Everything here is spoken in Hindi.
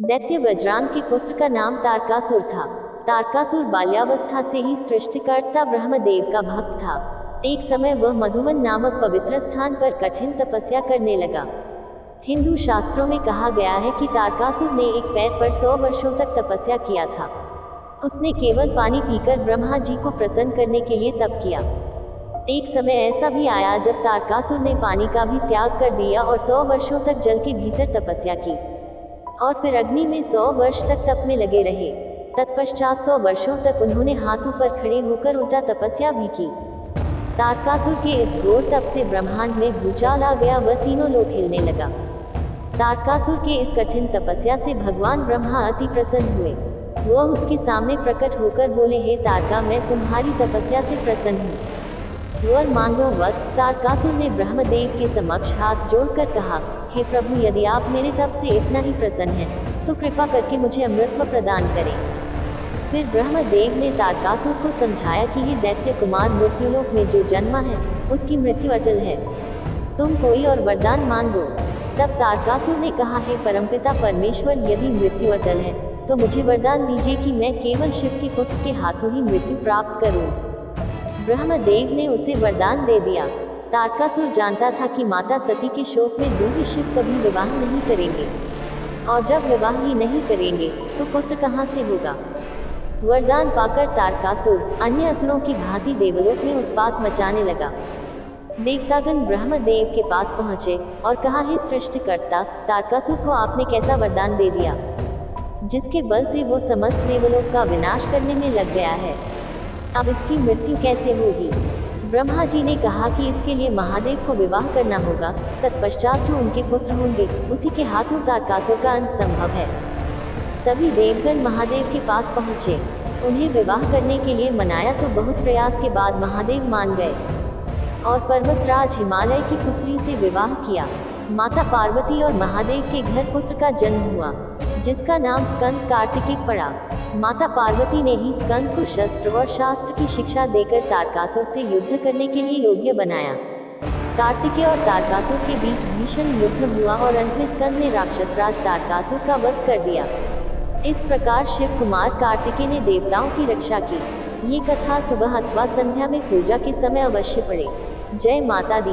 दैत्य वज्रांग के पुत्र का नाम तारकासुर था। तारकासुर बाल्यावस्था से ही सृष्टिकर्ता ब्रह्मदेव का भक्त था। एक समय वह मधुवन नामक पवित्र स्थान पर कठिन तपस्या करने लगा। हिंदू शास्त्रों में कहा गया है कि तारकासुर ने एक पैर पर 100 वर्षों तक तपस्या किया था। उसने केवल पानी पीकर ब्रह्मा जी को प्रसन्न करने के लिए तप किया। एक समय ऐसा भी आया जब तारकासुर ने पानी का भी त्याग कर दिया और 100 वर्षों तक जल के भीतर तपस्या की और फिर अग्नि में 100 वर्ष तक तप में लगे रहे। तत्पश्चात 100 वर्षों तक उन्होंने हाथों पर खड़े होकर उल्टा तपस्या भी की। तारकासुर के इस घोर तप से ब्रह्मांड में भूचाल आ गया, वह तीनों लोक हिलने लगा। तारकासुर के इस कठिन तपस्या से भगवान ब्रह्मा अति प्रसन्न हुए। वह उसके सामने प्रकट होकर बोले, हे तारका, मैं तुम्हारी तपस्या से प्रसन्न हूँ, वर मांगो वत्स। तारकासुर ने ब्रह्मदेव के समक्ष हाथ जोड़कर कहा, हे प्रभु, यदि आप मेरे तप से इतना ही प्रसन्न हैं तो कृपा करके मुझे अमृतत्व प्रदान करें। फिर ब्रह्मदेव ने तारकासुर को समझाया कि हे दैत्य कुमार, मृत्युलोक में जो जन्मा है उसकी मृत्यु अटल है, तुम कोई और वरदान मांगो। तब तारकासुर ने कहा, हे परमपिता परमेश्वर, यदि मृत्यु अटल है तो मुझे वरदान दीजिए कि मैं केवल शिव के पुत्र के हाथों ही मृत्यु प्राप्त करूं। ब्रह्मदेव ने उसे वरदान दे दिया। तारकासुर जानता था कि माता सती के शोक में दूर शिव कभी विवाह नहीं करेंगे, और जब विवाह ही नहीं करेंगे तो पुत्र कहाँ से होगा। वरदान पाकर तारकासुर अन्य असुरों की भांति देवलोक में उत्पात मचाने लगा। देवतागण ब्रह्मदेव के पास पहुँचे और कहा, हे सृष्टिकर्ता, तारकासुर को आपने कैसा वरदान दे दिया जिसके बल से वो समस्त देवलोक का विनाश करने में लग गया है। अब इसकी मृत्यु कैसे होगी। ब्रह्मा जी ने कहा कि इसके लिए महादेव को विवाह करना होगा, तत्पश्चात जो उनके पुत्र होंगे उसी के हाथों तारकासुर का अंत संभव है। सभी देवगण महादेव के पास पहुँचे, उन्हें विवाह करने के लिए मनाया तो बहुत प्रयास के बाद महादेव मान गए और पर्वतराज हिमालय की पुत्री से विवाह किया। माता पार्वती और महादेव के घर पुत्र का जन्म हुआ जिसका नाम स्कंद कार्तिकेय पड़ा। माता पार्वती ने ही स्कंद को शस्त्र और शास्त्र की शिक्षा देकर तारकासुर से युद्ध करने के लिए योग्य बनाया। कार्तिकेय और तारकासुर के बीच भीषण युद्ध हुआ और अंत में स्कंद ने राक्षसराज तारकासुर का वध कर दिया। इस प्रकार शिव कुमार कार्तिकेय ने देवताओं की रक्षा की। ये कथा सुबह अथवा संध्या में पूजा के समय अवश्य पढ़े। जय माता दी।